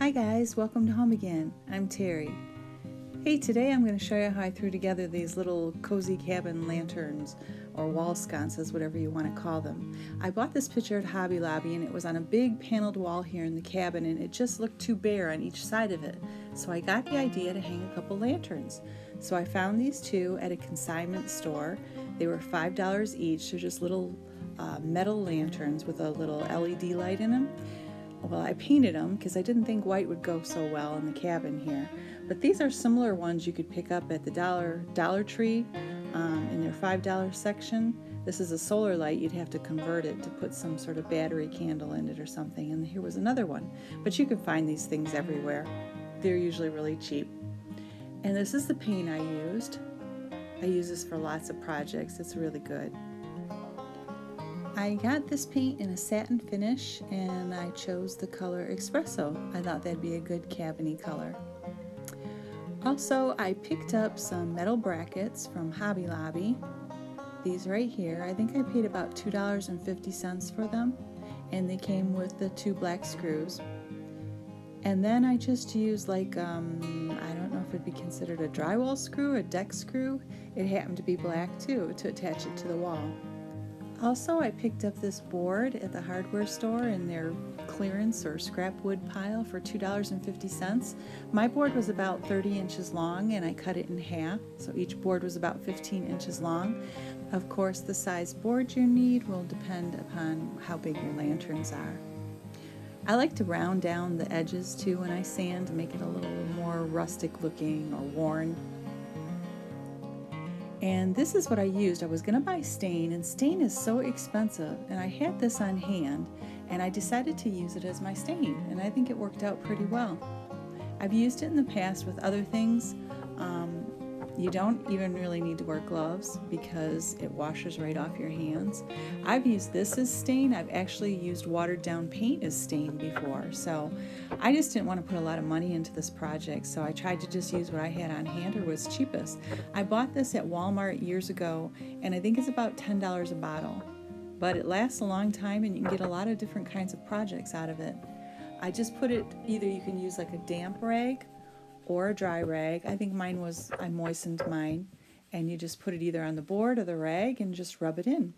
Hi guys, welcome to home again. I'm Terry. Hey, today I'm going to show you how I threw together these little cozy cabin lanterns or wall sconces, whatever you want to call them. I bought this picture at Hobby Lobby and it was on a big paneled wall here in the cabin and it just looked too bare on each side of it. So I got the idea to hang a couple lanterns. So I found these two at a consignment store. They were $5 each. They're just little metal lanterns with a little LED light in them. Well, I painted them because I didn't think white would go so well in the cabin here. But these are similar ones you could pick up at the Dollar Tree in their $5 section. This is a solar light. You'd have to convert it to put some sort of battery candle in it or something. And here was another one. But you can find these things everywhere. They're usually really cheap. And this is the paint I used. I use this for lots of projects. It's really good. I got this paint in a satin finish and I chose the color Espresso. I thought that'd be a good cabin-y color. Also, I picked up some metal brackets from Hobby Lobby. These right here. I think I paid about $2.50 for them, and they came with the 2 black screws. And then I just used I don't know if it'd be considered a drywall screw, a deck screw. It happened to be black too, to attach it to the wall. Also, I picked up this board at the hardware store in their clearance or scrap wood pile for $2.50. My board was about 30 inches long and I cut it in half, so each board was about 15 inches long. Of course, the size board you need will depend upon how big your lanterns are. I like to round down the edges too when I sand to make it a little more rustic looking or worn. And this is what I used. I was going to buy stain, and stain is so expensive, and I had this on hand, and I decided to use it as my stain, and I think it worked out pretty well. I've used it in the past with other things. You don't even really need to wear gloves because it washes right off your hands. I've used this as stain. I've actually used watered down paint as stain before, so I just didn't want to put a lot of money into this project, so I tried to just use what I had on hand or was cheapest. I bought this at Walmart years ago, and I think it's about $10 a bottle, but it lasts a long time and you can get a lot of different kinds of projects out of it. I just put it, either you can use like a damp rag or a dry rag. I think I moistened mine, and you just put it either on the board or the rag and just rub it in.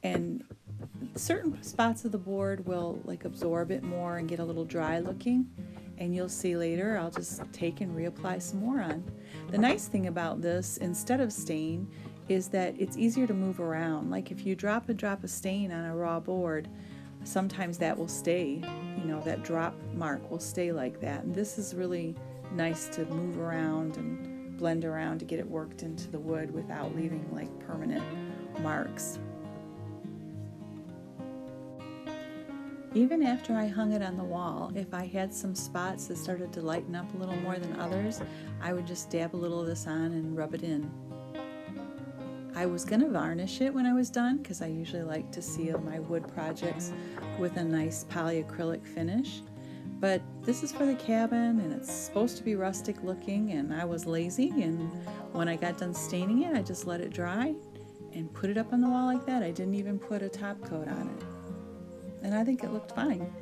And certain spots of the board will absorb it more and get a little dry looking, and you'll see later I'll just take and reapply some more on. The nice thing about this, instead of stain, is that it's easier to move around. Like if you drop a drop of stain on a raw board, sometimes that will stay, that drop mark will stay like that. And this is really nice to move around and blend around to get it worked into the wood without leaving permanent marks. Even after I hung it on the wall, if I had some spots that started to lighten up a little more than others, I would just dab a little of this on and rub it in. I was going to varnish it when I was done because I usually like to seal my wood projects with a nice polyacrylic finish. But this is for the cabin and it's supposed to be rustic looking, and I was lazy, and when I got done staining it, I just let it dry and put it up on the wall like that. I didn't even put a top coat on it. And I think it looked fine.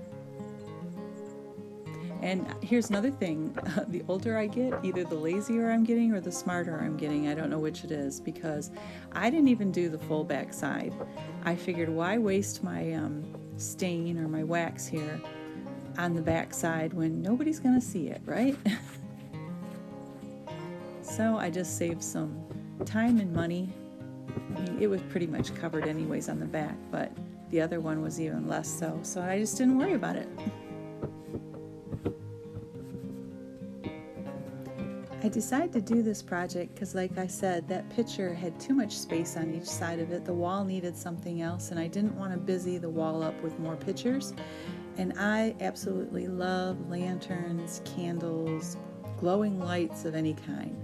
And here's another thing. The older I get, either the lazier I'm getting or the smarter I'm getting. I don't know which it is, because I didn't even do the full back side. I figured, why waste my stain or my wax here on the back side when nobody's gonna see it, right? So I just saved some time and money. I mean, it was pretty much covered anyways on the back, but the other one was even less so I just didn't worry about it. I decided to do this project because, like I said, that picture had too much space on each side of it. The wall needed something else, and I didn't want to busy the wall up with more pictures. And I absolutely love lanterns, candles, glowing lights of any kind.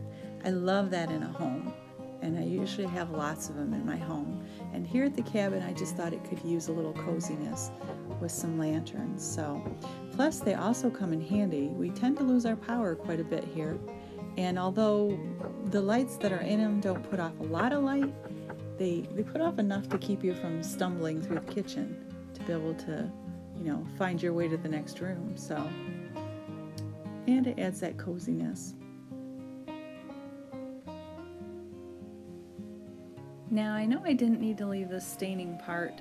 I love that in a home, and I usually have lots of them in my home. And here at the cabin, I just thought it could use a little coziness with some lanterns. So, plus they also come in handy. We tend to lose our power quite a bit here, and although the lights that are in them don't put off a lot of light, they put off enough to keep you from stumbling through the kitchen, to be able to find your way to the next room. So and it adds that coziness. Now I know I didn't need to leave the staining part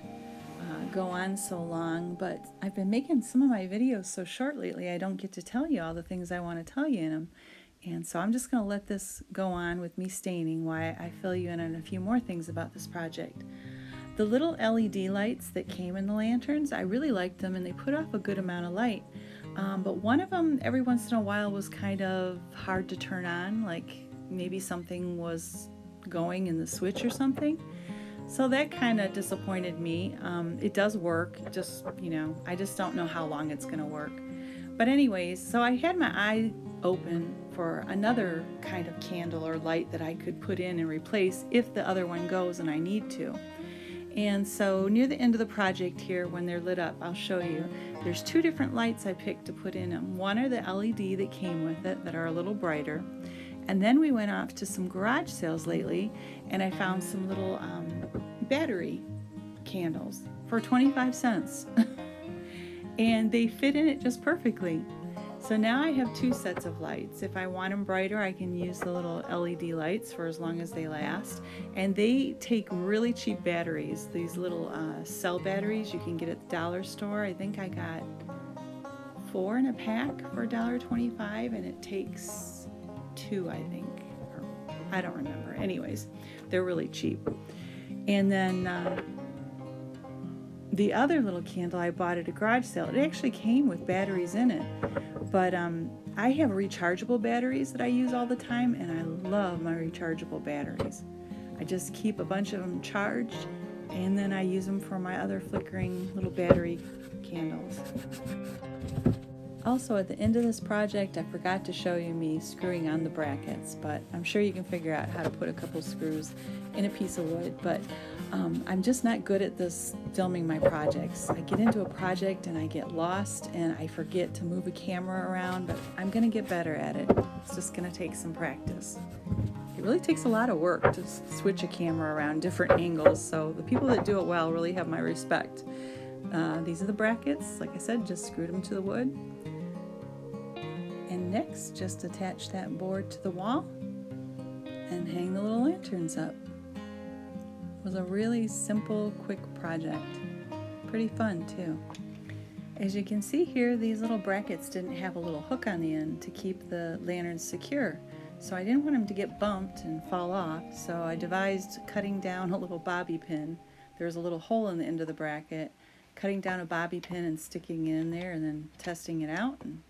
go on so long, but I've been making some of my videos so short lately I don't get to tell you all the things I want to tell you in them. And so I'm just going to let this go on with me staining while I fill you in on a few more things about this project. The little LED lights that came in the lanterns, I really liked them and they put off a good amount of light. But one of them every once in a while was kind of hard to turn on, like maybe something was going in the switch or something. So that kind of disappointed me. It does work, just, I just don't know how long it's going to work. But anyways, so I had my eye open for another kind of candle or light that I could put in and replace if the other one goes and I need to. And so near the end of the project here, when they're lit up, I'll show you. There's two different lights I picked to put in them. One are the LED that came with it that are a little brighter. And then we went off to some garage sales lately and I found some little battery candles for 25 cents. And they fit in it just perfectly. So now I have two sets of lights. If I want them brighter, I can use the little LED lights for as long as they last. And they take really cheap batteries. These little cell batteries you can get at the dollar store. I think I got 4 in a pack for $1.25, and it takes 2, I think. Or, I don't remember. Anyways, they're really cheap. And then the other little candle I bought at a garage sale, it actually came with batteries in it. But I have rechargeable batteries that I use all the time, and I love my rechargeable batteries. I just keep a bunch of them charged, and then I use them for my other flickering little battery candles. Also, at the end of this project, I forgot to show you me screwing on the brackets, but I'm sure you can figure out how to put a couple screws in a piece of wood. But I'm just not good at this filming my projects. I get into a project and I get lost and I forget to move a camera around, but I'm going to get better at it. It's just going to take some practice. It really takes a lot of work to switch a camera around different angles, so the people that do it well really have my respect. These are the brackets. Like I said, just screwed them to the wood. And next, just attach that board to the wall and hang the little lanterns up. It was a really simple, quick project. Pretty fun too. As you can see here, these little brackets didn't have a little hook on the end to keep the lanterns secure. So I didn't want them to get bumped and fall off, so I devised cutting down a little bobby pin. There's a little hole in the end of the bracket, cutting down a bobby pin and sticking it in there and then testing it out, and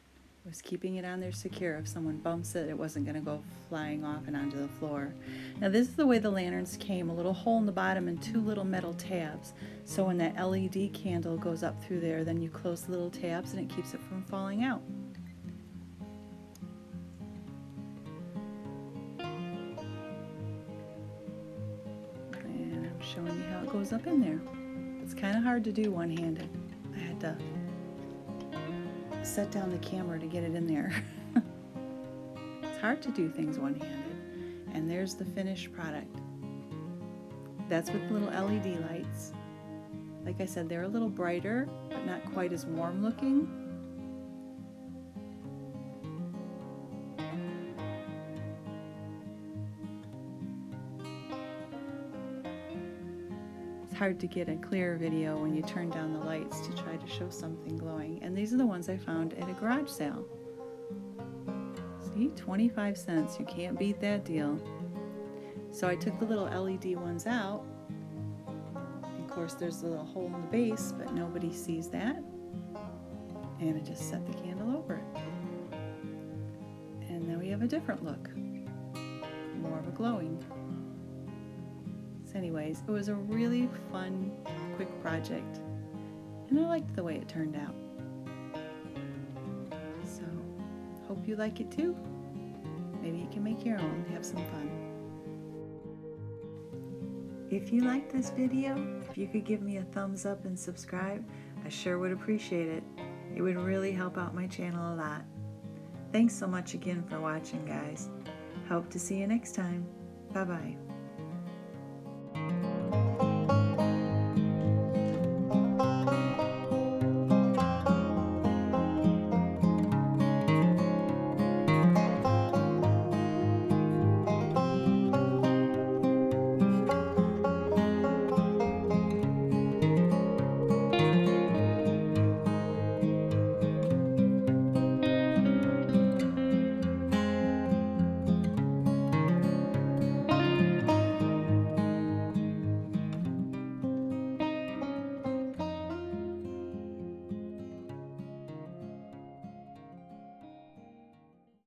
was keeping it on there secure. If someone bumps it, it wasn't going to go flying off and onto the floor. Now this is the way the lanterns came, a little hole in the bottom and 2 little metal tabs. So when that LED candle goes up through there, then you close the little tabs and it keeps it from falling out. And I'm showing you how it goes up in there. It's kind of hard to do one-handed. I had to set down the camera to get it in there. It's hard to do things one-handed. And there's the finished product. That's with little LED lights. Like I said, they're a little brighter, but not quite as warm looking. Hard to get a clear video when you turn down the lights to try to show something glowing. And these are the ones I found at a garage sale. See, 25 cents. You can't beat that deal. So I took the little LED ones out. Of course, there's a little hole in the base, but nobody sees that. And I just set the candle over it. And now we have a different look. More of a glowing. Anyways, it was a really fun, quick project, and I liked the way it turned out. So, hope you like it too. Maybe you can make your own and have some fun. If you liked this video, if you could give me a thumbs up and subscribe, I sure would appreciate it. It would really help out my channel a lot. Thanks so much again for watching, guys. Hope to see you next time. Bye-bye.